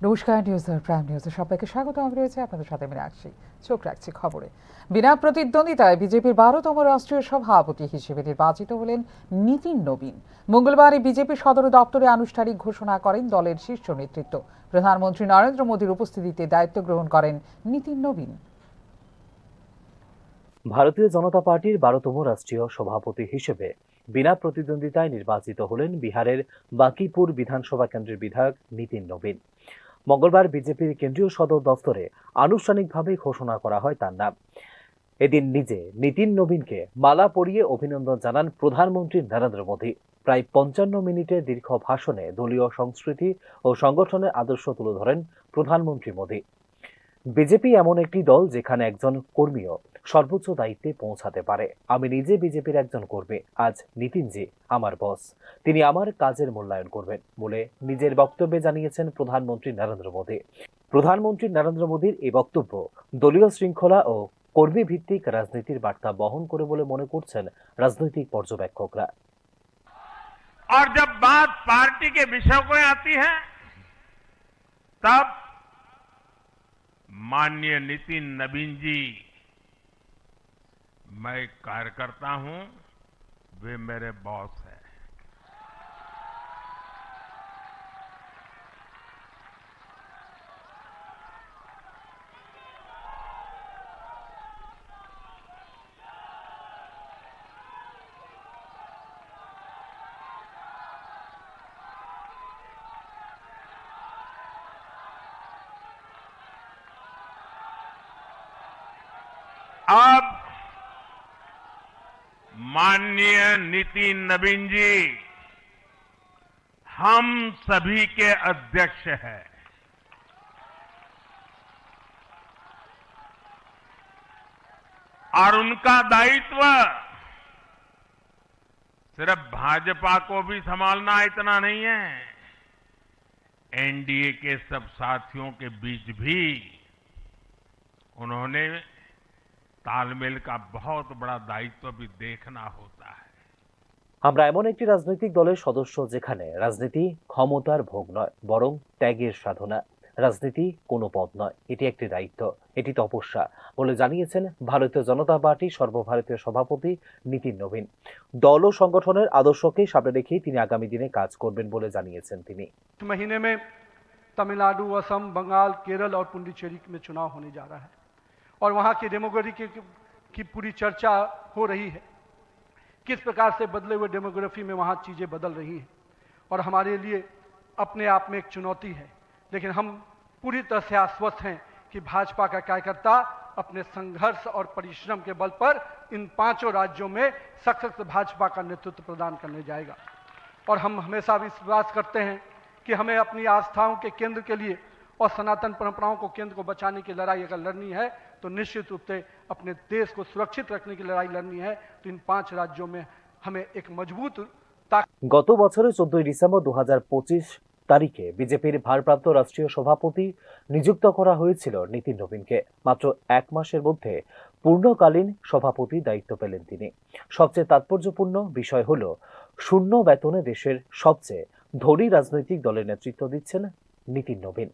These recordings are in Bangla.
নমস্কার, নিউজ প্রাইম নিউজে সবাইকে স্বাগত। আমি রয়েছে আপনাদের সাথে, আমি রাখছি চোখ রাখছি খবরে। বিনা প্রতিদ্বন্দ্বিতায় বিজেপির 12তম রাষ্ট্রীয় সভাপতি হিসেবে নির্বাচিত হলেন নীতিন নবীন। মঙ্গলবার বিজেপি সদর দপ্তরে আনুষ্ঠানিক ঘোষণা করেন দলের শীর্ষ নেতৃত্ব। প্রধানমন্ত্রী নরেন্দ্র মোদীর উপস্থিতিতে দায়িত্ব গ্রহণ করেন নীতিন নবীন। ভারতীয় জনতা পার্টির 12তম রাষ্ট্রীয় সভাপতি হিসেবে বিনা প্রতিদ্বন্দ্বিতায় নির্বাচিত হলেন বিহারের বাঁকিপুর বিধানসভা কেন্দ্রের বিধায়ক নীতিন নবীন। মঙ্গলবার বিজেপির কেন্দ্রীয় সদর দফতরে আনুষ্ঠানিকভাবে ঘোষণা করা হয় তার নাম। এদিন নিজে নীতিন নবীনকে মালা পরিয়ে অভিনন্দন জানান প্রধানমন্ত্রী নরেন্দ্র মোদী। প্রায় 55 মিনিটের দীর্ঘ ভাষণে দলীয় সংস্কৃতি ও সংগঠনের আদর্শ তুলে ধরেন প্রধানমন্ত্রী মোদী। বিজেপি এমন একটি দল যেখানে একজন কর্মীও সর্বোচ্চ দায়িত্বে পৌঁছাতে পারে। আমি নিজে বিজেপির একজন কর্মী। আজ নীতিনজি আমার বস, তিনি আমার কাজের মূল্যায়ন করবেন বলে নিজের বক্তব্যে জানিয়েছেন প্রধানমন্ত্রী নরেন্দ্র মোদী। প্রধানমন্ত্রী নরেন্দ্র মোদীর এই বক্তব্য দলীয় শৃঙ্খলা ও কর্মী ভিত্তিক রাজনীতির বার্তা বহন করে বলে মনে করছেন রাজনৈতিক পর্যবেক্ষকরা। और जब बात पार्टी के विषयों को आती है तब माननीय नितिन नवीन जी, मैं कार्यकर्ता हूं, वे मेरे बॉस हैं। अब माननीय नितिन नवीन जी हम सभी के अध्यक्ष हैं। और उनका दायित्व सिर्फ भाजपा को भी संभालना इतना नहीं है, एनडीए के सब साथियों के बीच भी उन्होंने तालमेल का बहुत बड़ा दायित्व भी देखना होता है। আমরা এমন একটি রাজনৈতিক দলের সদস্য যেখানে রাজনীতি ক্ষমতার ভোগ নয়, বরং ত্যাগের সাধনা। রাজনীতি কোনো পদ নয়, এটি একটি দায়িত্ব, এটি তপস্যা বলে জানিয়েছেন ভারতীয় জনতা পার্টির সর্বভারতীয় সভাপতি নীতিন নবীন। দল ও সংগঠনের আদর্শকে সামনে রেখেই তিনি আগামী দিনে কাজ করবেন বলে জানিয়েছেন তিনি। महीने में तमिलनाडु, असम, बंगाल, केरल और पुडुचेरी में चुनाव होने जा रहा है और वहां की डेमोग्राफी की पूरी चर्चा हो रही है। किस प्रकार से बदले हुए डेमोग्राफी में वहां चीजें बदल रही हैं और हमारे लिए अपने आप में एक चुनौती है, लेकिन हम पूरी तरह से आश्वस्त हैं कि भाजपा का कार्यकर्ता अपने संघर्ष और परिश्रम के बल पर इन 5 राज्यों में सशक्त भाजपा का नेतृत्व प्रदान करने जाएगा। और हम हमेशा विश्वास करते हैं कि हमें अपनी आस्थाओं के केंद्र के लिए और सनातन परंपराओं को केंद्र को बचाने की लड़ाई अगर लड़नी है तो निश्चित रूप से अपने देश को सुरक्षित रखने की लड़ाई लड़नी है। तो इन 5 राज्यों में हमें एक मजबूत গত বছরের 14 ডিসেম্বর 2025 তারিখে বিজেপির ভারপ্রাপ্ত রাষ্ট্রীয় সভাপতি নিযুক্ত করা হয়েছিল নীতিন নবীনকে। মাত্র 1 মাসের মধ্যে পূর্ণকালীন সভাপতি দায়িত্ব পেলেন তিনি। সবচেয়ে তাৎপর্যপূর্ণ বিষয় হলো শূন্য বেতনে দেশের সবচেয়ে ধনী রাজনৈতিক দলের নেতৃত্ব দিচ্ছেন নীতিন নবীন।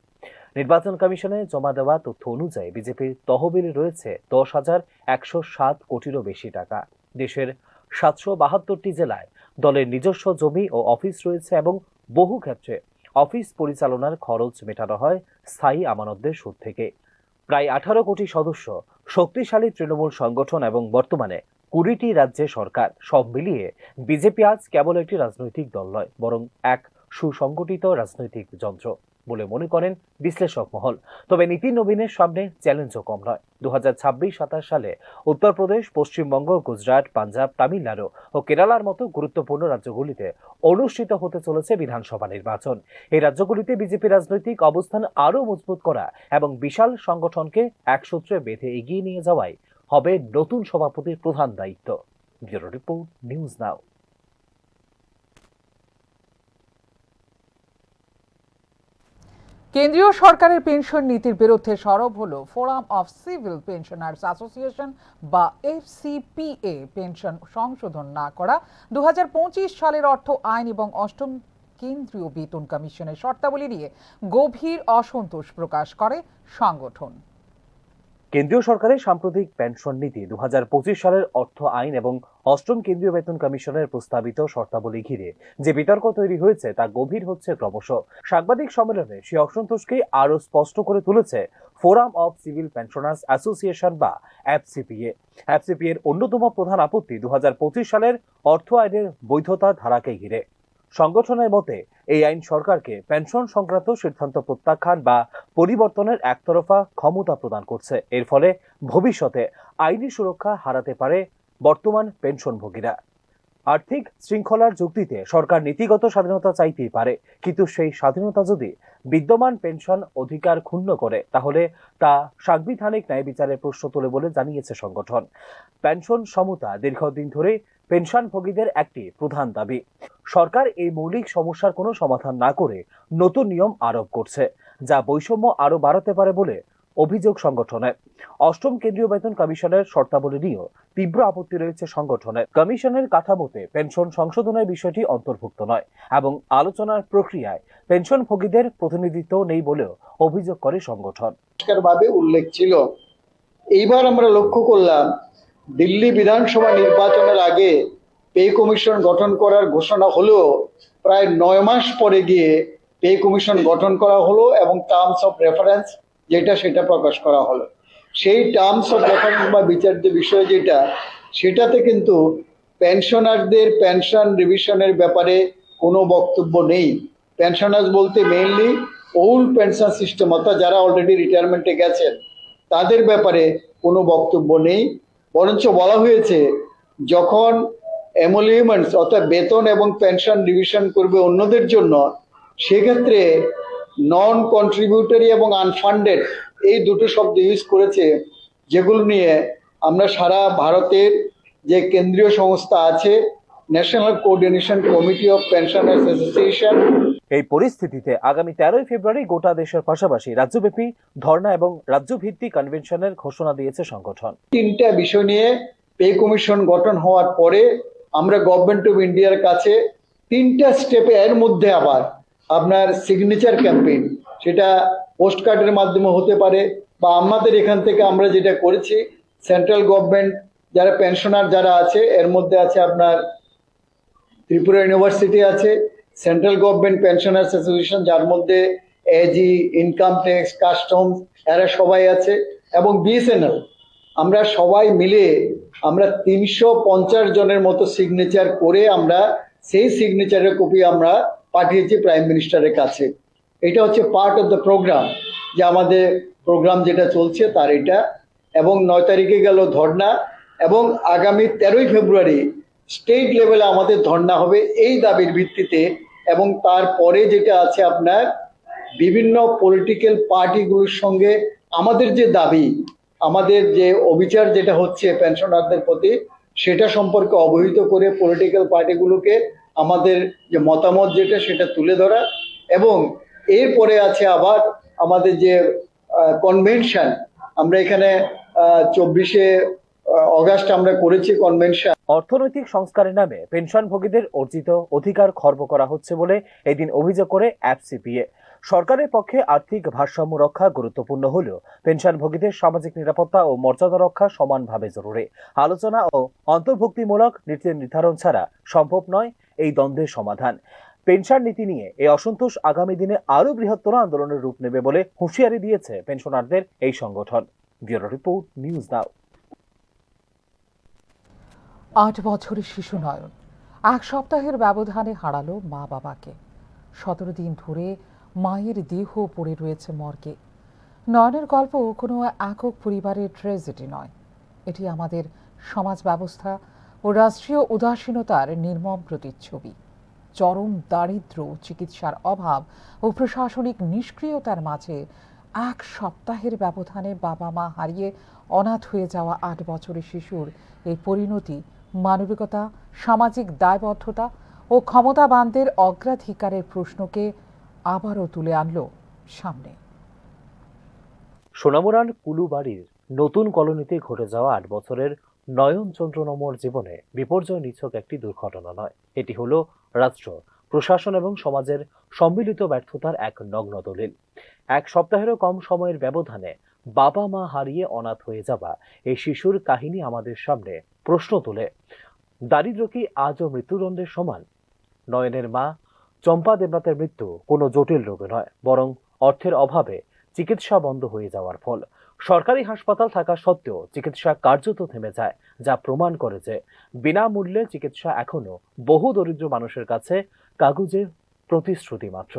নির্বাচন কমিশনে জমা দেওয়া তথ্য অনুযায়ী বিজেপির তহবিলে রয়েছে 10,107 কোটিরও বেশি টাকা। দেশের 772টি জেলায় দলের নিজস্ব জমি ও অফিস রয়েছে এবং বহু ক্ষেত্রে অফিস পরিচালনার খরচ মেটানো হয় স্থায়ী আমানতদের সুদ থেকে। প্রায় 18 কোটি সদস্য, শক্তিশালী তৃণমূল সংগঠন এবং বর্তমানে 20টি রাজ্যে সরকার, সব মিলিয়ে বিজেপি আজ কেবল একটি রাজনৈতিক দল নয়, বরং এক সুসংগঠিত রাজনৈতিক যন্ত্র বলে মনে করেন বিশ্লেষক মহল। তবে নীতিন নবীনের সামনে চ্যালেঞ্জও কম নয়। 2026-27 সালে উত্তরপ্রদেশ, পশ্চিমবঙ্গ, গুজরাট, পাঞ্জাব, তামিলনাড়ু ও কেরালার মতো গুরুত্বপূর্ণ রাজ্যগুলিতে অনুষ্ঠিত হতে চলেছে বিধানসভা নির্বাচন। এই রাজ্যগুলিতে বিজেপি রাজনৈতিক অবস্থান আরও মজবুত করা এবং বিশাল সংগঠনকে এক সূত্রে বেঁধে এগিয়ে নিয়ে যাওয়াই হবে নতুন সভাপতির প্রধান দায়িত্ব। ব্যুরো রিপোর্ট, নিউজ নাও। কেন্দ্রীয় সরকারের পেনশন নীতির বিরুদ্ধে সরব হলো forum of civil pensioners association বা FCPA। পেনশন সংশোধন না করা 2025 সালের অর্থ আইন এবং 8ম কেন্দ্রীয় বেতন কমিশনের শর্তাবলী নিয়ে গভীর অসন্তোষ প্রকাশ করে সংগঠন। কেন্দ্রীয় সরকারের সাম্প্রতিক পেনশন নীতি 2025 সালের অর্থ আইন এবং অষ্টম কেন্দ্রীয় বেতন কমিশনের প্রস্তাবিত শর্তাবলী ঘিরে যে বিতর্ক তৈরি হয়েছে তা গভীর হচ্ছে ক্রমশ। সাংবাদিক সম্মেলনে সেই অসন্তোষকে আরো স্পষ্ট করে তুলেছে forum of civil pensioners association বা এফসিপিএ। এফসিপিএ এর অন্যতম প্রধান আপত্তি 2025 সালের অর্থ আইনের বৈধতা ধারাকে ঘিরে। সংগঠনের মতে এই আইন সরকারকে পেনশন সংক্রান্ত সিদ্ধান্ত প্রত্যাখ্যান বা পরিবর্তনের একতরফা ক্ষমতা প্রদান করছে। এর ফলে ভবিষ্যতে আইনি সুরক্ষা হারাতে পারে বর্তমান পেনশনভোগীরা। আর্থিক শৃঙ্খলার যুক্তিতে সরকার নীতিগত স্বাধীনতা চাইতেই পারে, কিন্তু সেই স্বাধীনতা যদি বিদ্যমান পেনশন অধিকার ক্ষুণ্ণ করে তাহলে তা সাংবিধানিক ন্যায় বিচারের প্রশ্ন তোলে বলে জানিয়েছে সংগঠন। পেনশন সমতা দীর্ঘদিন ধরে পেনশনভোগীদের একটি প্রধান দাবি। সরকার এই মৌলিক সমস্যার কোনো সমাধান না করে নতুন নিয়ম আরোপ করছে, যা বৈষম্য আরো বাড়াতে পারে বলে অভিযোগ সংগঠনের। অষ্টম কেন্দ্রীয় বেতন কমিশনের শর্তাবলী নিয়েও তীব্র আপত্তি রয়েছে সংগঠনের। কমিশনের কাঠামোতে পেনশন সংশোধনের বিষয়টি অন্তর্ভুক্ত নয় এবং আলোচনার প্রক্রিয়ায় পেনশনভোগীদের প্রতিনিধিত্ব নেই বলেও অভিযোগ করে সংগঠন। ভাবে উল্লেখ ছিল। এইবার আমরা লক্ষ্য করলাম দিল্লি বিধানসভা নির্বাচনের আগে পে কমিশন গঠন করার ঘোষণা হলেও প্রায় 9 মাস পরে গিয়ে পে কমিশন গঠন করা হলো এবং টার্মস অফ রেফারেন্স যেটা সেটা প্রকাশ করা হলো। সেই টার্মস অফ রেফারেন্স বা বিচার্য বিষয় যেটা, সেটাতে কিন্তু পেনশনারদের পেনশন রিভিশনের ব্যাপারে কোনো বক্তব্য নেই। পেনশনার্স বলতে মেইনলি ওল্ড পেনশন সিস্টেম, অর্থাৎ যারা অলরেডি রিটায়ারমেন্টে গেছেন তাদের ব্যাপারে কোনো বক্তব্য নেই। বরঞ্চ বলা হয়েছে যখন এমোলিউমেন্টস অর্থাৎ বেতন এবং পেনশন রিভিশন করবে অন্যদের জন্য, সেক্ষেত্রে নন কন্ট্রিবিউটরি এবং আনফান্ডেড এই দুটো শব্দ ইউজ করেছে, যেগুলো নিয়ে আমরা সারা ভারতের যে কেন্দ্রীয় সংস্থা আছে national coordination committee of pensioners association, এই পরিস্থিতিতে আগামী 13 ফেব্রুয়ারি গোটা দেশের পাশাপাশি রাজ্যব্যাপী ধর্ণা এবং রাজ্যভিত্তিক কনভেনশনের ঘোষণা দিয়েছে সংগঠন। 3টা বিষয় নিয়ে পে কমিশন গঠন হওয়ার পরে আমরা গভর্নমেন্ট অফ ইন্ডিয়ার কাছে 3টা স্টেপে এর মধ্যে আবার আপনার সিগনেচার ক্যাম্পেইন, সেটা পোস্ট কার্ডের মাধ্যমে হতে পারে বা আমাদের এখান থেকে আমরা যেটা করেছি সেন্ট্রাল গভর্নমেন্ট যারা পেনশনার যারা আছে এর মধ্যে আছে আপনার ত্রিপুরা ইউনিভার্সিটি আছে, সেন্ট্রাল গভর্নমেন্ট পেনশনার্স অ্যাসোসিয়েশন যার মধ্যে এজি, ইনকাম ট্যাক্স, কাস্টমস এরা সবাই আছে এবং বিএসএনএল, আমরা সবাই মিলে আমরা 350 জনের মতো সিগনেচার করে আমরা সেই সিগনেচারের কপি আমরা পাঠিয়েছি প্রাইম মিনিস্টারের কাছে। এটা হচ্ছে পার্ট অফ দ্য প্রোগ্রাম, যে আমাদের প্রোগ্রাম যেটা চলছে তার এটা। এবং 9 তারিখে গেল ধর্ণা এবং আগামী 13ই ফেব্রুয়ারি স্টেট লেভেলে আমাদের ধর্ণা হবে এই দাবির ভিত্তিতে। এবং তারপরে যেটা আছে আপনার বিভিন্ন পলিটিক্যাল পার্টিগুলোর সঙ্গে আমাদের যে দাবি, আমাদের যে অবিচার যেটা হচ্ছে পেনশনারদের প্রতি, সেটা সম্পর্কে অবহিত করে পলিটিক্যাল পার্টিগুলোকে আমাদের যে মতামত যেটা সেটা তুলে ধরা। এবং এরপরে আছে আবার আমাদের যে কনভেনশন, আমরা এখানে 24শে অগাস্ট আমরা করেছি কনভেনশন। অর্থনৈতিক সংস্কারের নামে পেনশনভোগীদের অর্জিত অধিকার খর্ব করা হচ্ছে বলে এদিন অভিযোগ করে এফসিপিএ। সরকারের পক্ষে আর্থিক ভারসাম্য রক্ষা গুরুত্বপূর্ণ হলেও পেনশনভোগীদের সামাজিক নিরাপত্তা ও মর্যাদা রক্ষা সমানভাবে জরুরি। আলোচনা ও অন্তর্ভুক্তিমূলক নীতি নির্ধারণ ছাড়া সম্ভব নয় এই দ্বন্দ্বের সমাধান। পেনশন নীতি নিয়ে এই অসন্তোষ আগামী দিনে আরো বৃহত্তর আন্দোলনের রূপ নেবে বলে হুঁশিয়ারি দিয়েছে পেনশনারদের এই সংগঠন। ব্যুরো রিপোর্ট, নিউজ নাও। 8 বছরের শিশু নয়ন 1 সপ্তাহের ব্যবধানে হারালো মা বাবাকে। 17 দিন ধরে মায়ের দেহ পড়ে রয়েছে মর্গে। নয়নের গল্প কোনো একক পরিবারের ট্র্যাজেডি নয়, এটি আমাদের সমাজ ব্যবস্থা ও রাষ্ট্রীয় উদাসীনতার নির্মম প্রতিচ্ছবি। চরম দারিদ্র্য, চিকিৎসার অভাব ও প্রশাসনিক নিষ্ক্রিয়তার মাঝে 1 সপ্তাহের ব্যবধানে বাবা মা হারিয়ে অনাথ হয়ে যাওয়া 8 বছরের শিশুর এই পরিণতি মানবিকতা, সামাজিক দায়বদ্ধতা ও ক্ষমতাবানদের অগ্রাধিকারের প্রশ্নকে আবারও তুলে আনলো সামনে। সোনামুড়ার কুলুবাড়ির নতুন কলোনিতে ঘটে যাওয়া 8 বছরের নয়ন চন্দ্র নমর জীবনে বিপর্যয় নিছক একটি দুর্ঘটনা নয়, এটি হলো রাষ্ট্র প্রশাসন এবং সমাজের সম্মিলিত ব্যর্থতার এক নগ্ন দলিল। এক সপ্তাহেরও কম সময়ের ব্যবধানে বাবা মা হারিয়ে অনাথ হয়ে যাওয়া এই শিশুর কাহিনী আমাদের সামনে প্রশ্ন তোলে, দারিদ্র কি আজও মৃত্যুদণ্ডের সমান? নয়নের মা চম্পা দেবনাথের মৃত্যু কোনো জটিল রোগে নয়, বরং অর্থের অভাবে চিকিৎসা বন্ধ হয়ে যাওয়ার ফল। সরকারি হাসপাতাল থাকা সত্ত্বেও চিকিৎসা কার্যত থেমে যায়, যা প্রমাণ করে যে বিনামূল্যে চিকিৎসা এখনো বহু দরিদ্র মানুষের কাছে কাগজে প্রতিশ্রুতি মাত্র।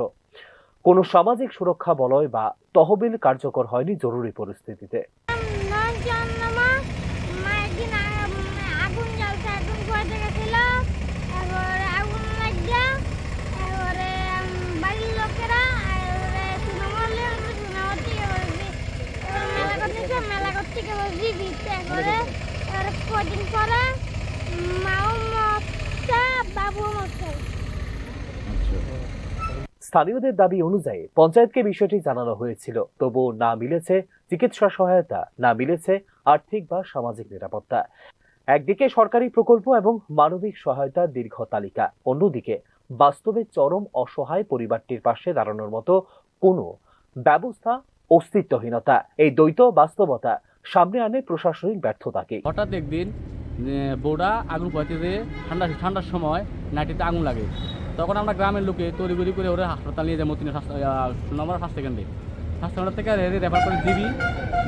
কোনো সামাজিক সুরক্ষা বলয় বা তহবিল কার্যকর হয়নি জরুরি পরিস্থিতিতে। স্থানীয়দের দাবি অনুযায়ী পঞ্চায়েতকে বিষয়টি জানানো হয়েছিল, তবুও না মিলেছে চিকিৎসা সহায়তা, না মিলেছে আর্থিক বা সামাজিক নিরাপত্তা। একদিকে সরকারি প্রকল্প এবং মানবিক সহায়তার দীর্ঘ তালিকা, অন্যদিকে বাস্তবে চরম অসহায় পরিবারটির পাশে দাঁড়ানোর মতো কোনো ব্যবস্থা, অস্তিত্বহীনতা। এই দ্বৈত বাস্তবতা সামনে আনে প্রশাসনিক ব্যর্থতাকে। হঠাৎ একদিন বউরা আগুন পোহাইতে যে ঠান্ডার সময় নাইটিতে আগুন লাগে, তখন আমরা গ্রামের লোকে তড়িঘড়ি করে ওরা হাসপাতাল নিয়ে যায়। মতিনের নম্বর ফার্স্ট সেকেন্ডার থেকে রেফার করে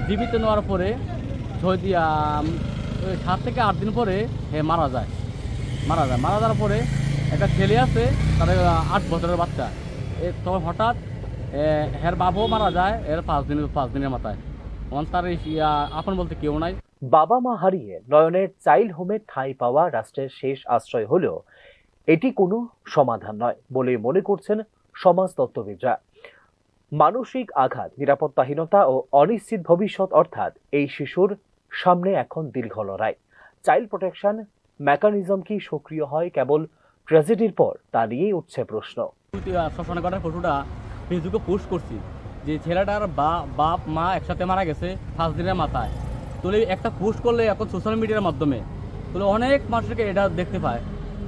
জিবিতে নেওয়ার পরে 7 থেকে 8 দিন পরে মারা যায়। মারা যাওয়ার পরে একটা ছেলে আছে, তার 8 বছরের বাচ্চা। তখন হঠাৎ এর বাবাও মারা যায় এর 5 দিনের মাথায়। তার আপন বলতে কেউ নাই। বাবা মা হারিয়ে নয়নের চাইল্ড হোমে ঠাঁই পাওয়া রাষ্ট্রের শেষ আশ্রয় হলেও এটি কোনো সমাধান নয় বলে মনে করছেন সমাজতত্ত্ববিদরা। মানসিক আঘাত, নিরাপত্তাহীনতা ও অনিশ্চিত ভবিষ্যৎ অর্থাৎ এই শিশুর সামনে এখন দীর্ঘ লড়াই। চাইল্ড প্রোটেকশন মেকানিজম কি সক্রিয় হয় কেবল ট্র্যাজেডির পর, তা নিয়েই উঠছে প্রশ্ন। শ্মশানঘাটের ফটোটা ফেসবুকে পোস্ট করছি যে ছেলেটার বাপ মা একসাথে মারা গেছে 5 দিনের মাথায়। তাহলে একটা পোস্ট করলে এখন সোশ্যাল মিডিয়ার মাধ্যমে তাহলে অনেক মানুষকে এটা দেখতে পায়,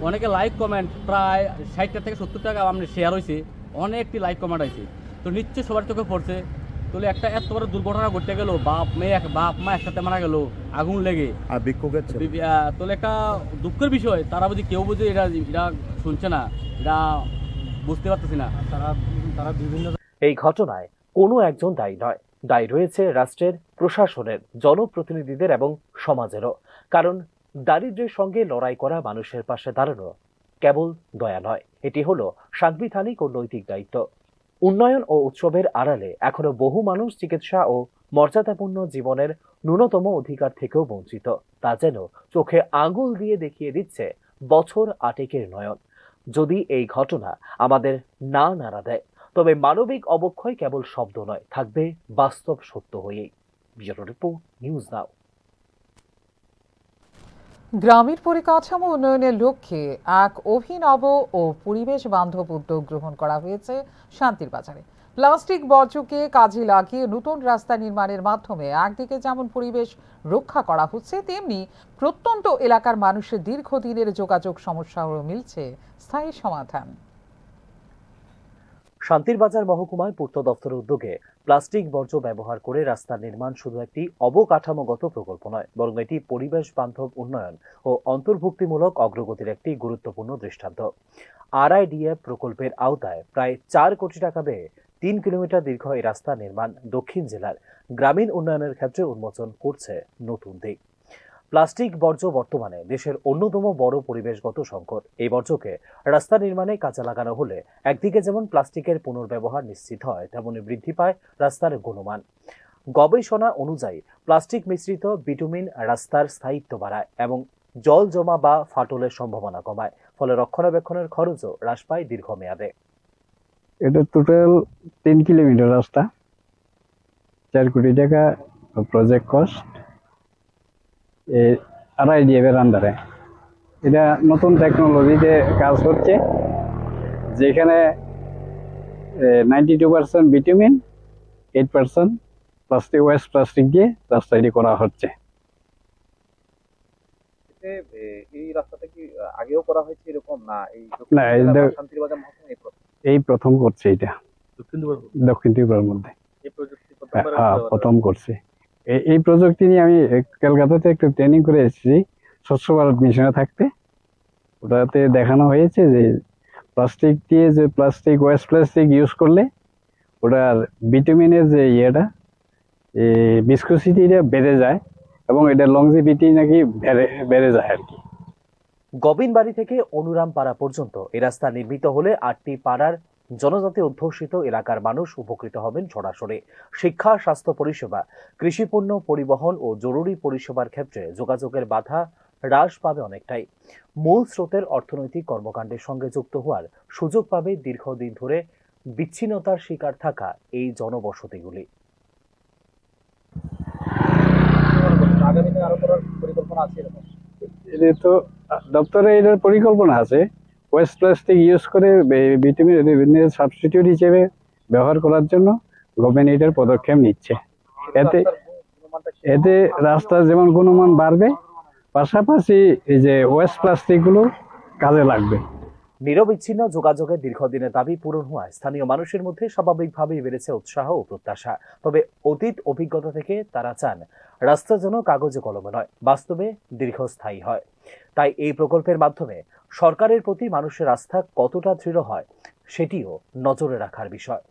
অনেকে লাইক কমেন্ট, প্রায় 60টা থেকে 70টা আমাদের শেয়ার হয়েছে, অনেকটি লাইক কমেন্ট হয়েছে। তো নিশ্চয়ই সবার চোখে পড়ছে। তাহলে একটা এত বড় দুর্ঘটনা ঘটতে গেল, বাপ মা একসাথে মারা গেল আগুন লেগে, আর বিক্ষোভের তাহলে একটা দুঃখের বিষয়। তারা বুঝি কেউ বুঝি এটা শুনছে না, এটা বুঝতে পারতেছি না। তারা বিভিন্ন এই ঘটনায় কোনো একজন দায়ী নয়, দায়ী রয়েছে রাষ্ট্রের, প্রশাসনের, জনপ্রতিনিধিদের এবং সমাজেরও। কারণ দারিদ্র্যের সঙ্গে লড়াই করা মানুষের পাশে দাঁড়ানো কেবল দয়া নয়, এটি হলো সাংবিধানিক ও নৈতিক দায়িত্ব। উন্নয়ন ও উৎসবের আড়ালে এখনো বহু মানুষ চিকিৎসা ও মর্যাদাপূর্ণ জীবনের ন্যূনতম অধিকার থেকেও বঞ্চিত। তা যেন চোখে আঙুল দিয়ে দেখিয়ে দিচ্ছে বছর 8 নয়ন। যদি এই ঘটনা আমাদের না নাড়া দেয়, তবে মানবিক অবক্ষয় কেবল শব্দ নয়, থাকবে বাস্তব সত্য হয়েই। ব্যুরো রিপোর্ট, নিউজ নাও। গ্রামের পরিকাঠামো উন্নয়নের লক্ষ্যে এক অভিনব ও পরিবেশ বান্ধব উদ্যোগ গ্রহণ করা হয়েছে শান্তির বাজারে। প্লাস্টিক বর্জ্যকে কাজে লাগিয়ে নতুন রাস্তা নির্মাণের মাধ্যমে একদিকে যেমন পরিবেশ রক্ষা করা হচ্ছে, তেমনি প্রত্যন্ত এলাকার মানুষের দীর্ঘদিনের যোগাযোগ সমস্যাও মিলছে স্থায়ী সমাধান। শান্তির বাজার মহকুমায় পূর্ত দপ্তরের উদ্যোগে প্লাস্টিক বর্জ্য ব্যবহার করে রাস্তা নির্মাণ শুধু একটি অবকাঠামোগত প্রকল্প নয়, বরং এটি পরিবেশ বান্ধব উন্নয়ন ও অন্তর্ভুক্তিমূলক অগ্রগতির একটি গুরুত্বপূর্ণ দৃষ্টান্ত। RIDF প্রকল্পের আওতায় প্রায় 4 কোটি টাকা ব্যয়ে 3 কিলোমিটার দীর্ঘ এই রাস্তা নির্মাণ দক্ষিণ জেলার গ্রামীণ উন্নয়নের ক্ষেত্রে উন্মোচন করছে নতুন দিক। প্লাস্টিক বর্জ্য বর্তমানে দেশের অন্যতম বড় পরিবেশগত সংকট। এই বর্জ্যকে রাস্তা নির্মাণে কাজে লাগানো হলে একদিকে যেমন প্লাস্টিকের পুনর্ব্যবহার নিশ্চিত হয়, তেমনি বৃদ্ধি পায় রাস্তার গুণমান। গবেষণা অনুযায়ী প্লাস্টিক মিশ্রিত বিটুমিন রাস্তার স্থায়িত্ব বাড়ায় এবং জল জমা বা ফাটলের সম্ভাবনা কমায়, ফলে রক্ষণাবেক্ষণের খরচও হ্রাস পায় দীর্ঘমেয়াদে। এটা টোটাল 3 কিলোমিটার রাস্তা, 4 কোটি টাকা প্রজেক্ট কস্ট। RIDF এর আন্ডারে এটা নতুন টেকনোলজিতে কাজ হচ্ছে, যেখানে 92% বিটুমিন, 8% প্লাস্টিক দিয়ে রাস্তাটি করা হচ্ছে। হয়েছে এই রাস্তাটা কি আগেও করা হয়েছে এরকম না এই না, এই শান্তিবাজার মহকুমা এই প্রথম? এই প্রথম করছে এটা দক্ষিণ ত্রিপুরার মধ্যে। এই প্রযুক্তি হ্যাঁ, প্রথম করছে। এই প্রযুক্তি নিয়ে আমি কলকাতাতে একটু ট্রেনিং করে এসেছি স্বচ্ছ ভারত মিশনে থাকতে। ওটাতে দেখানো হয়েছে যে প্লাস্টিক দিয়ে যে ওয়েস্ট প্লাস্টিক ইউজ করলে ওটার ভিটামিনের যে ইয়েটা ভিসকোসিটিটা বেড়ে যায় এবং এটা লংজিভিটি নাকি বেড়ে যায় আর কি। গবিনবাড়ি থেকে অনুরামপাড়া পর্যন্ত এই রাস্তা নির্মিত হলে 8টি পাড়ার জনজাতি অধ্যুষিত এলাকার মানুষ উপকৃত হবেন সরাসরি। শিক্ষা, স্বাস্থ্য পরিষেবা, কৃষিপণ্য পরিবহন ও জরুরি পরিষেবার ক্ষেত্রে যোগাযোগের বাধা হ্রাস পাবে অনেকটাই। মূল স্রোতের অর্থনৈতিক কর্মকাণ্ডের সঙ্গে যুক্ত হওয়ার সুযোগ পাবে দীর্ঘদিন ধরে বিচ্ছিন্নতার শিকার থাকা এই জনবসতিগুলি। আগামীতে আরো করার পরিকল্পনা আছে এরকম? এটা তো দপ্তরে এটার পরিকল্পনা আছে ওয়েস্ট প্লাস্টিক ইউজ করে ভিটামিন সাবস্টিটিউট হিসেবে ব্যবহার করার জন্য গভর্নমেন্ট এটার পদক্ষেপ নিচ্ছে। এতে রাস্তার যেমন গুণমান বাড়বে, পাশাপাশি এই যে ওয়েস্ট প্লাস্টিক গুলো কাজে লাগবে। নিরবিচ্ছিন্ন যোগাযোগের দীর্ঘদিনের দাবি পূরণ হওয়ায় স্থানীয় মানুষের মধ্যে স্বাভাবিকভাবেই বেড়েছে উৎসাহ ও প্রত্যাশা। তবে অতীত অভিজ্ঞতা থেকে তারা চান রাস্তা যেন কাগজে কলমে নয়, বাস্তবে দীর্ঘস্থায়ী হয়। তাই এই প্রকল্পের মাধ্যমে সরকারের প্রতি মানুষের আস্থা কতটা দৃঢ় হয় সেটিও নজরে রাখার বিষয়।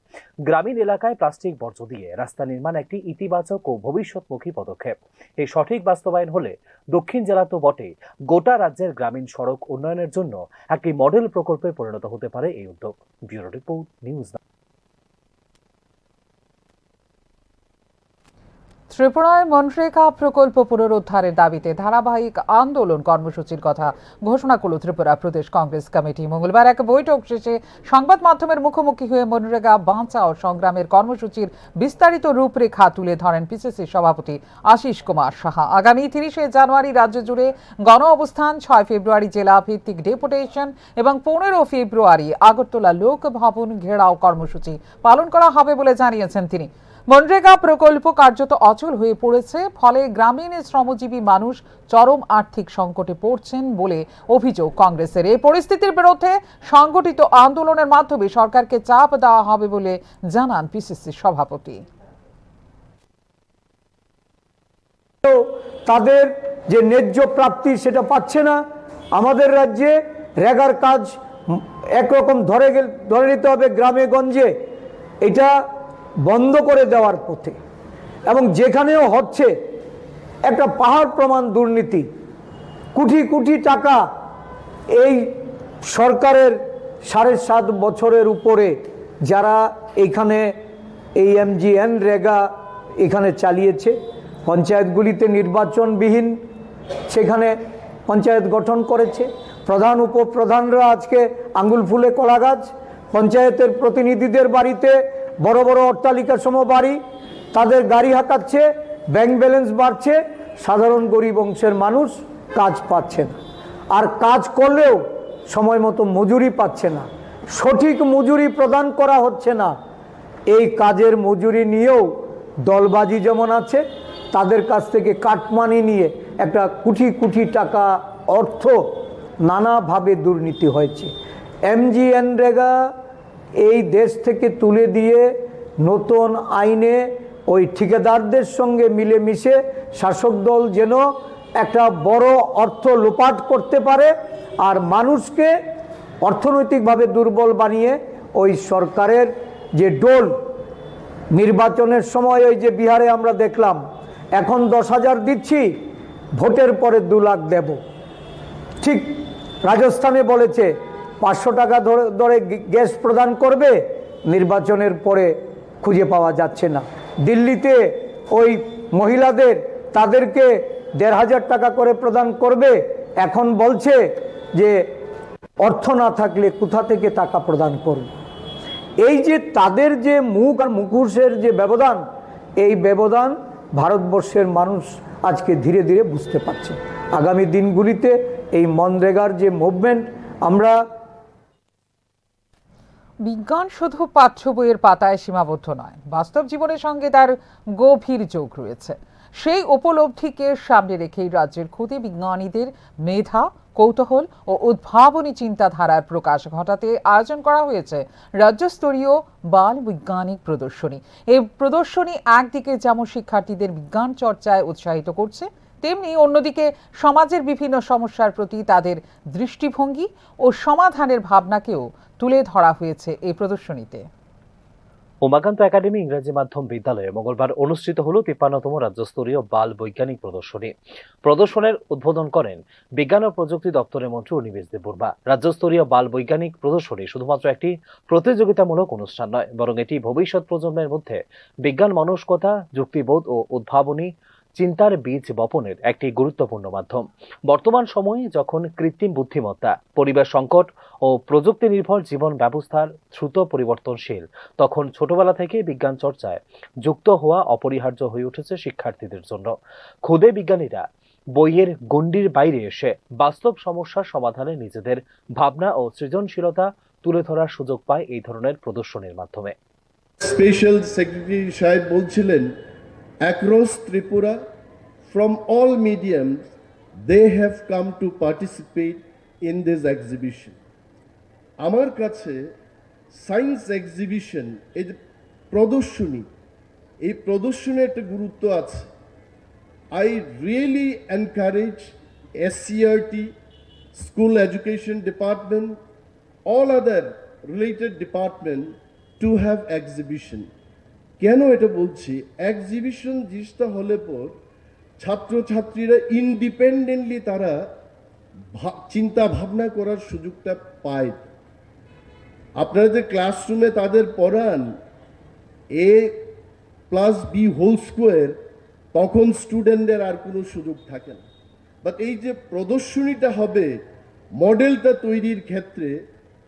গ্রামীণ এলাকায় প্লাস্টিক বর্জ্য দিয়ে রাস্তা নির্মাণ একটি ইতিবাচক ও ভবিষ্যৎমুখী পদক্ষেপ। এই সঠিক বাস্তবায়ন হলে দক্ষিণ জেলা তো বটে, গোটা রাজ্যের গ্রামীণ সড়ক উন্নয়নের জন্য একটি মডেল প্রকল্পে পরিণত হতে পারে এই উদ্যোগ। Bureau report, news. ত্রিপুরায় মনরেগা প্রকল্প পুনরুদ্ধারের দাবিতে ধারাবাহিক আন্দোলন কর্মসূচির কথা ঘোষণা করল ত্রিপুরা প্রদেশ কংগ্রেস কমিটি। মঙ্গলবার এক বৈঠক শেষে সংবাদ মাধ্যমের মুখোমুখি হয়ে মনরেগা বাঁচাও সংগ্রামের কর্মসূচির বিস্তারিত রূপরেখা তুলে ধরেন পিসিসি সভাপতি আশিস কুমার সাহা। আগামী 30শে জানুয়ারি রাজ্য জুড়ে গণ অবস্থান, 6 ফেব্রুয়ারি জেলা ভিত্তিক ডেপুটেশন এবং 15 ফেব্রুয়ারি আগরতলা লোক ভবন ঘেরাও কর্মসূচি পালন করা হবে বলে জানিয়েছেন তিনি। মনরেগা প্রকল্প কার্যত অচল হয়ে পড়েছে, ফলে গ্রামীণ শ্রমজীবী মানুষ চরম আর্থিক সংকটে পড়ছেন বলে অভিযোগ কংগ্রেসের। এই পরিস্থিতির বিরুদ্ধে সংগঠিত আন্দোলনের মাধ্যমে সরকারকে চাপ দেওয়া হবে বলে জানান পিসিসি সভাপতি। তাদের যে ন্যায্য প্রাপ্তি সেটা পাচ্ছে না। আমাদের রাজ্যে রেগার কাজ একরকম ধরে নিতে হবে গ্রামে গঞ্জে, এটা বন্ধ করে দেওয়ার পথে, এবং যেখানেও হচ্ছে একটা পাহাড় প্রমাণ দুর্নীতি। কোটি কোটি টাকা এই সরকারের 7.5 বছরের উপরে যারা এইখানে এই MGNREGA এখানে চালিয়েছে, পঞ্চায়েতগুলিতে নির্বাচনবিহীন সেখানে পঞ্চায়েত গঠন করেছে। প্রধান উপপ্রধানরা আজকে আঙ্গুল ফুলে কলা গাছ। পঞ্চায়েতের প্রতিনিধিদের বাড়িতে বড় বড় অট্টালিকা সম বাড়ি, তাদের গাড়ি হাঁকাচ্ছে, ব্যাংক ব্যালেন্স বাড়ছে, সাধারণ গরিব অংশের মানুষ কাজ পাচ্ছে না। আর কাজ করলেও সময় মতো মজুরি পাচ্ছে না, সঠিক মজুরি প্রদান করা হচ্ছে না। এই কাজের মজুরি নিয়েও দলবাজি যেমন আছে, তাদের কাছ থেকে কাটমানি নিয়ে একটা কোটি কোটি টাকা অর্থ নানাভাবে দুর্নীতি হয়েছে। MGNREGA এই দেশ থেকে তুলে দিয়ে নতুন আইনে ওই ঠিকাদারদের সঙ্গে মিলেমিশে শাসক দল যেন একটা বড় অর্থ লোপাট করতে পারে আর মানুষকে অর্থনৈতিকভাবে দুর্বল বানিয়ে ওই সরকারের যে ডোল নির্বাচনের সময়, ওই যে বিহারে আমরা দেখলাম, এখন 10,000 দিচ্ছি, ভোটের পরে 2 লাখ দেব। ঠিক রাজস্থানে বলেছে 500 টাকা ধরে গ্যাস প্রদান করবে, নির্বাচনের পরে খুঁজে পাওয়া যাচ্ছে না। দিল্লিতে ওই মহিলাদের তাদেরকে 1,500 টাকা করে প্রদান করবে, এখন বলছে যে অর্থ না থাকলে কোথা থেকে টাকা প্রদান করবে। এই যে তাদের যে মুখ আর মুখোশের যে ব্যবধান, এই ব্যবধান ভারতবর্ষের মানুষ আজকে ধীরে ধীরে বুঝতে পারছে। আগামী দিনগুলিতে এই মনরেগার যে মুভমেন্ট আমরা বিজ্ঞান শুধু পাঠ্য বইয়ের পাতায় সীমাবদ্ধ নয়, বাস্তব জীবনের সঙ্গে তার গভীর যোগ রয়েছে। সেই উপলব্ধিকে সামনে রেখেই রাজ্যের ক্ষুদে বিজ্ঞানীদের মেধা, কৌতূহল ও উদ্ভাবনী চিন্তাধারার প্রকাশ ঘটাতে আয়োজন করা হয়েছে রাজ্যস্তরীয় বাল বৈজ্ঞানিক প্রদর্শনী। এই প্রদর্শনী একদিকে যেমন শিক্ষার্থীদের বিজ্ঞান চর্চায় উৎসাহিত করছে, তেমনি অন্যদিকে সমাজের বিভিন্ন সমস্যার প্রতি তাদের দৃষ্টিভঙ্গি ও সমাধানের ভাবনাকেও তুলে ধরা হয়েছে এই প্রদর্শনীতে। উমাকান্ত একাডেমি ইংরেজি মাধ্যম বিদ্যালয়ে মঙ্গলবার অনুষ্ঠিত হল 53তম রাজ্যস্তরীয় বাল বৈজ্ঞানিক প্রদর্শনী। প্রদর্শনের উদ্বোধন করেন বিজ্ঞান ও প্রযুক্তি দপ্তরের মন্ত্রী অনিমেষ দেববর্মা। রাজ্যস্তরীয় বাল বৈজ্ঞানিক প্রদর্শনী শুধুমাত্র একটি প্রতিযোগিতামূলক অনুষ্ঠান নয়, বরং এটি ভবিষ্যৎ প্রজন্মের মধ্যে বিজ্ঞান মনস্কতা, যুক্তিবোধ ও উদ্ভাবনী চিন্তার বীজ বপনের একটি গুরুত্বপূর্ণ মাধ্যম। বর্তমান সময়ে যখন কৃত্রিম বুদ্ধিমত্তা, পরিবেশ সংকট ও প্রযুক্তি নির্ভর জীবন ব্যবস্থার দ্রুত পরিবর্তনশীল, তখন ছোটবেলা থেকে বিজ্ঞান চর্চায় যুক্ত হওয়া অপরিহার্য হয়ে উঠেছে শিক্ষার্থীদের জন্য। ক্ষুদে বিজ্ঞানীরা বইয়ের গণ্ডির বাইরে এসে বাস্তব সমস্যার সমাধানে নিজেদের ভাবনা ও সৃজনশীলতা তুলে ধরার সুযোগ পায় এই ধরনের প্রদর্শনীর মাধ্যমে। স্পেশাল সেক্রেটারি সাহেব বলছিলেন, across Tripura, from all mediums, they have come to participate in this exhibition. আমার কাছে সায়েন্স এক্সিবিশন, এই যে প্রদর্শনী, এই প্রদর্শনের একটা গুরুত্ব আছে। I really encourage SCRT, School Education Department, all other related department to have exhibition. কেন এটা বলছি? এক্সিবিশন জিনিসটা হলে পর ছাত্রছাত্রীরা ইন্ডিপেন্ডেন্টলি তারা চিন্তা ভাবনা করার সুযোগটা পায়। আপনারা যে ক্লাসরুমে তাদের পড়ান a+b² তখন স্টুডেন্টদের আর কোনো সুযোগ থাকে না। বাট এই যে প্রদর্শনীটা হবে, মডেলটা তৈরির ক্ষেত্রে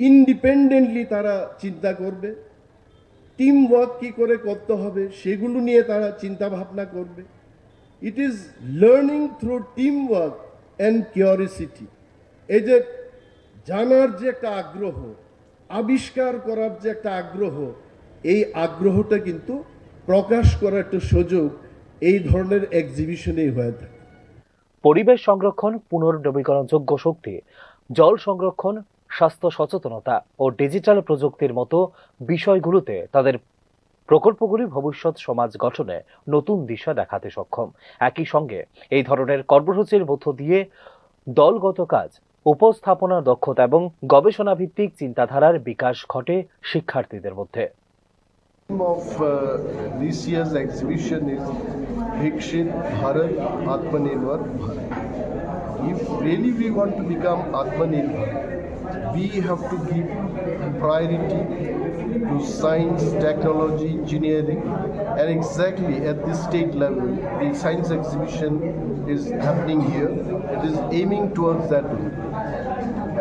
ইন্ডিপেন্ডেন্টলি তারা চিন্তা করবে, টিম ওয়ার্ক কী করে করতে হবে সেগুলো নিয়ে তারা চিন্তা ভাবনা করবে। It is learning through team work and curiosity. এই যে জানার যে একটা আগ্রহ, আবিষ্কার করার যে একটা আগ্রহ, এই আগ্রহটা কিন্তু প্রকাশ করার একটা সুযোগ এই ধরনের এক্সিবিশনেই হয়ে থাকে। পরিবেশ সংরক্ষণ, পুনর্নবীকরণযোগ্য শক্তি, জল সংরক্ষণ, স্বাস্থ্য সচেতনতা ও ডিজিটাল প্রযুক্তির মতো বিষয়গুলোতে তাদের প্রকল্পগুলি ভবিষ্যৎ সমাজ গঠনে নতুন দিশা দেখাতে সক্ষম। একই সঙ্গে এই ধরনের কর্মসূচির মধ্য দিয়ে দলগত কাজ, উপস্থাপনা দক্ষতা এবং গবেষণা ভিত্তিক চিন্তাধারার বিকাশ ঘটে শিক্ষার্থীদের মধ্যে। Of this year's exhibition is Vikshit Bharat, Atmanirbhar Bharat. If really we want to become Atmanirbhar, we have to give priority to science, technology, engineering, and exactly at this state level, the science exhibition is happening here. It is aiming towards that way.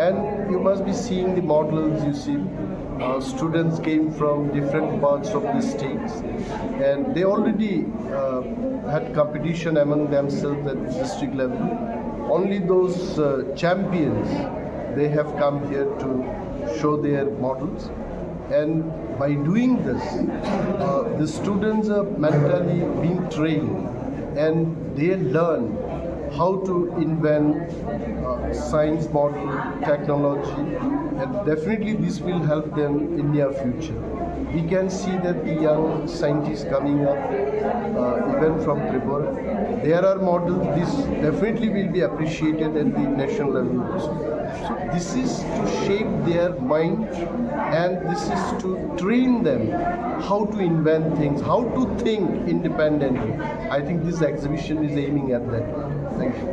And you must be seeing the models, you see. Students came from different parts of the states, and they already had competition among themselves at the district level. Only those champions, they have come here to show their models, and by doing this, the students are mentally being trained, and they learn how to invent science model, technology, and definitely this will help them in their future. We can see that the young scientists coming up, even from Tripura, there are models. This definitely will be appreciated at the national level also. So this is to shape their mind, and this is to train them how to invent things, how to think independently. I think this exhibition is aiming at that. Thank you.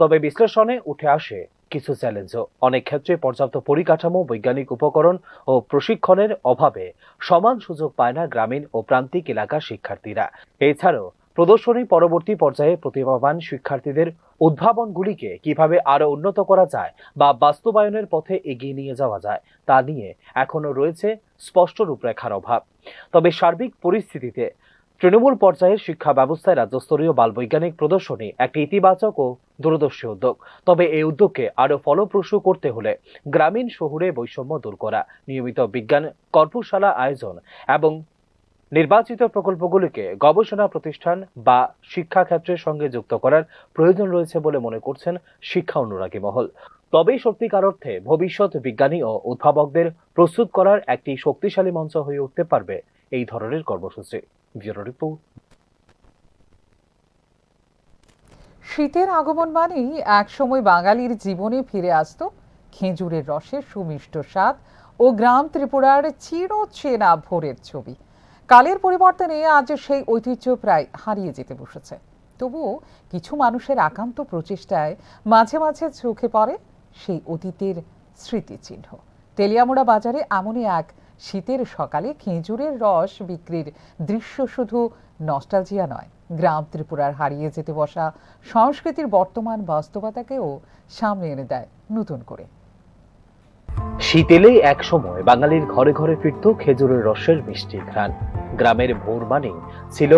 তবে বিশ্লেষণে উঠে আসে কিছু চ্যালেঞ্জও। অনেক ক্ষেত্রে পর্যাপ্ত পরিকাঠামো, বৈজ্ঞানিক উপকরণ ও প্রশিক্ষণের অভাবে সমান সুযোগ পায় না গ্রামীণ ও প্রান্তিক এলাকার শিক্ষার্থীরা। এছাড়াও প্রদর্শনী পরবর্তী পর্যায়ে প্রতিভাবান শিক্ষার্থীদের উদ্ভাবনগুলিকে কিভাবে আরো উন্নত করা যায় বা বাস্তবায়নের পথে এগিয়ে নিয়ে যাওয়া যায় তা নিয়ে এখনো রয়েছে স্পষ্ট রূপরেখার অভাব। তবে সার্বিক পরিস্থিতিতে তৃণমূল পর্যায়ের শিক্ষা ব্যবস্থায় রাজ্যস্তরীয় বাল বৈজ্ঞানিক প্রদর্শনী একটি ইতিবাচক ও দূরদর্শী উদ্যোগ। তবে এই উদ্যোগকে আরো ফলপ্রসূ করতে হলে গ্রামীণ শহুরে বৈষম্য দূর করা, নিয়মিত বিজ্ঞান কর্মশালা আয়োজন এবং নির্বাচিত প্রকল্পগুলিকে গবেষণা প্রতিষ্ঠান বা শিক্ষা ক্ষেত্রের সঙ্গে যুক্ত করার প্রয়োজন রয়েছে বলে মনে করছেন শিক্ষা অনুরাগী মহল। তবেই সত্যিকার অর্থে ভবিষ্যৎ বিজ্ঞানী ও উদ্ভাবকদের প্রস্তুত করার একটি শক্তিশালী মঞ্চ হয়ে উঠতে পারবে এই ধরনের কর্মসূচি। Bureau report. শীতের আগমন মানেই একসময় বাঙালির জীবনে ফিরে আসতো খেজুরের রসের সুমিষ্ট স্বাদ ও গ্রাম ত্রিপুরার চিরচেনা ভোরের ছবি। কালের পরিবর্তনে আজ সেই ঐতিহ্য প্রায় হারিয়ে যেতে বসেছে। তবুও কিছু মানুষের একান্ত প্রচেষ্টায় মাঝে মাঝে চোখে পড়ে সেই অতীতের স্মৃতিচিহ্ন। তেলিয়ামুড়া বাজারে এমনই এক শীতের সকালে খেজুরের রস বিক্রির দৃশ্য শুধু নস্টালজিয়া নয়, গ্রাম ত্রিপুরার হারিয়ে যেতে বসা সংস্কৃতির বর্তমান বাস্তবতাকেও সামনে এনে দেয় নতুন করে। শীত এলেই এক সময় বাঙালির ঘরে ঘরে ফিরত খেজুরের রসের মিষ্টি ঘ্রাণ। গ্রামের ভোর মানেই ছিল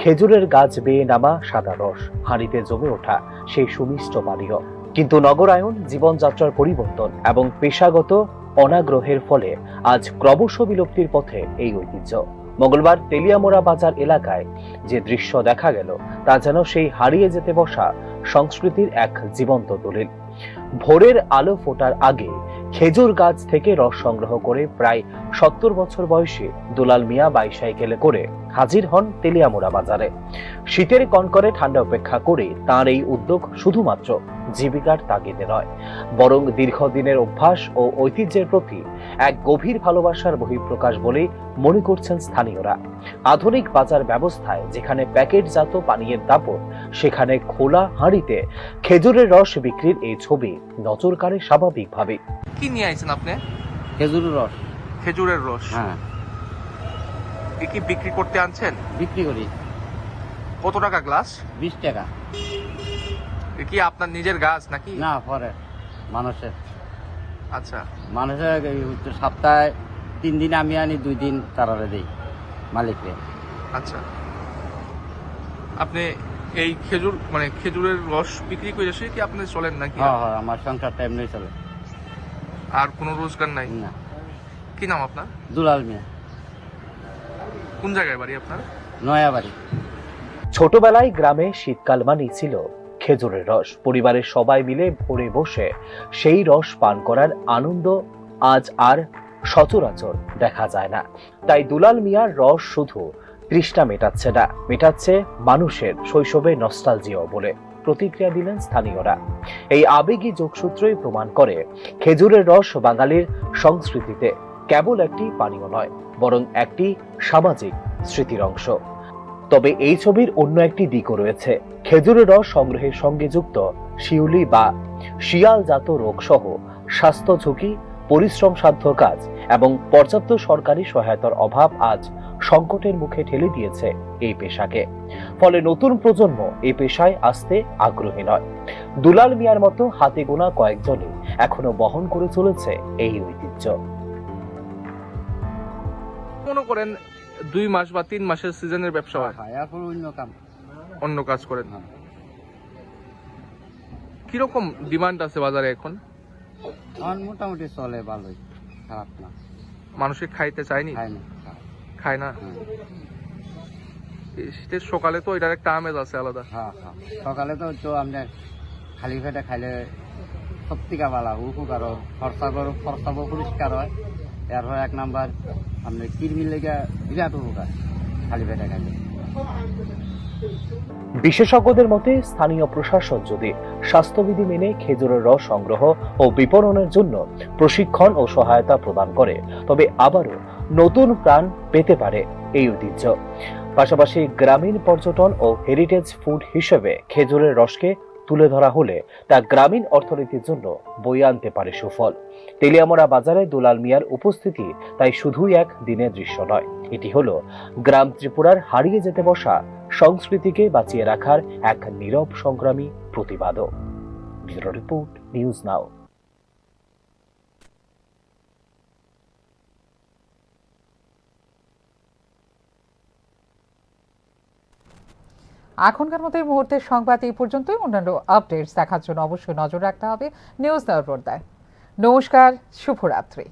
খেজুরের গাছ বেয়ে নামা সাদা রস, হাঁড়িতে জমে ওঠা সেই সুমিষ্ট পানীয়। কিন্তু নগরায়ন, জীবনযাত্রার পরিবর্তন এবং পেশাগত অনাগ্রহের ফলে আজ ক্রমশ বিলুপ্তির পথে এই ঐতিহ্য। মঙ্গলবার তেলিয়ামুড়া বাজার এলাকায় যে দৃশ্য দেখা গেল তা যেন সেই হারিয়ে যেতে বসা সংস্কৃতির এক জীবন্ত দলিল। ভোরের আলো ফোটার আগে খেজুর গাছ থেকে রস সংগ্রহ করে প্রায় 70 বছর বয়সী দুলাল মিয়া বাইসাইকেলে করে হাজির হন তেলিয়ামুড়া বাজারে। শীতের কনকনে ঠান্ডা উপেক্ষা করে তাঁর এই উদ্যোগ শুধুমাত্র জীবিকার তাগিদে নয়, বরং দীর্ঘদিনের অভ্যাস ও ঐতিহ্যের প্রতি এক গভীর ভালোবাসার বহিঃপ্রকাশ বলে মনে করছেন স্থানীয়রা। আধুনিক বাজার ব্যবস্থায় যেখানে প্যাকেটজাত পানীয়ের দাপট, সেখানে খোলা হাঁড়িতে খেজুরের রস বিক্রির এই ছবি নজর কাড়ে স্বাভাবিকভাবে। কি নিয়ে আইছেন আপনি? খেজুরের রস। খেজুরের রস? হ্যাঁ। এ কি বিক্রি করতে আনছেন? বিক্রি করি। কত টাকা গ্লাস? 20 টাকা। এ কি আপনার নিজের গাছ নাকি? না, পরে মানুষের। আচ্ছা। মানুষের সপ্তাহে 3 দিন আমি আনি, 2 দিন তারারে দেই মালিকরে। আচ্ছা। আপনি এই খেজুরের রস বিক্রি করে এসে কি আপনি চলেন নাকি? হ্যাঁ, আমার সংসারটা এমনি চলে। আর কোনো রোজগার নাই? না। কি নাম আপনার? দুলাল মিয়া। কোন জায়গায় বাড়ি আপনার? নয়াবাড়ি। ছোটবেলায় গ্রামে শীতকাল মানেই ছিল খেজুরের রস। পরিবারের সবাই মিলে ভোরে বসে সেই রস পান করার আনন্দ আজ আর সচরাচর দেখা যায় না। তাই দুলাল মিয়ার রস শুধু তৃষ্ণা মেটাচ্ছে না, মেটাচ্ছে মানুষের শৈশবে নস্টালজিয়া বলে প্রতিক্রিয়া দিলেন স্থানীয়রা। এই আবেগী যোগসূত্রই প্রমাণ করে খেজুরের রস বাঙালির সংস্কৃতিতে কেবল একটি পানীয় নয়, বরং একটি সামাজিক স্মৃতির অংশ। তবে এই ছবির অন্য একটি দিকও রয়েছে। খেজুরের রস সংগ্রহের সঙ্গে যুক্ত শিউলি বা শিয়ালজাত রোগ সহ স্বাস্থ্য ঝুঁকি, পরিশ্রম সাধ্য কাজ এবং পর্যাপ্ত সরকারি সহায়তার অভাব আজ সংকটের মুখে ঠেলে দিয়েছে এই পেশাকে। ফলে নতুন প্রজন্ম এই পেশায় আসতে আগ্রহী নয়। দুলাল মিয়ার মতো হাতে গোনা কয়েকজনই এখনো বহন করে চলেছে এই ঐতিহ্য। মনে করেন 2 মাস বা 3 মাসের সিজনের ব্যবসা হয়? এখন অন্য কাজ করেন? কিরকম ডিমান্ড আছে বাজারে এখন? মোটামুটি চলে, ভালোই, খারাপ না। মানুষে খাইতে চায়নি? খায় না। শীতের সকালে তো এটার একটা আমেজ আছে আলাদা। হ্যাঁ, সকালে তো আমরা খালি পেটে খাইলে সত্যিকার ভালো উপকার, খরচাও পরিষ্কার হয়। এরপর 1 নাম্বার আপনার কিডনির লেগে বিরাট উপকার খালি পেটে খাইলে। বিশেষজ্ঞদের মতে স্থানীয় প্রশাসন যদি স্বাস্থ্যবিধি মেনে খেজুরের রস সংগ্রহ ও বিপণনের জন্য প্রশিক্ষণ ও সহায়তা প্রদান করে, তবে আবারও নতুন প্রাণ পেতে পারে এই ঐতিহ্য। পাশাপাশি গ্রামীণ পর্যটন ও হেরিটেজ ফুড হিসেবে খেজুরের রসকে তুলে ধরা হলে তা গ্রামীণ অর্থনীতির জন্য বয়ে আনতে পারে সুফল। তেলিয়ামুড়া বাজারে দুলাল মিয়ার উপস্থিতি তাই শুধুই এক দিনের দৃশ্য নয়, এটি হলো গ্রাম ত্রিপুরার হারিয়ে যেতে বসা সংস্কৃতিকে বাঁচিয়ে রাখার এক নীরব সংগ্রামী প্রতিবাদও। Bureau report, news now. এখনকার মতো এই মুহূর্তের সংবাদ এই পর্যন্তই। অন্যান্য আপডেটস দেখার জন্য অবশ্যই নজর রাখতে হবে নিউজ নাও পর্দায়। নমস্কার, শুভরাত্রি।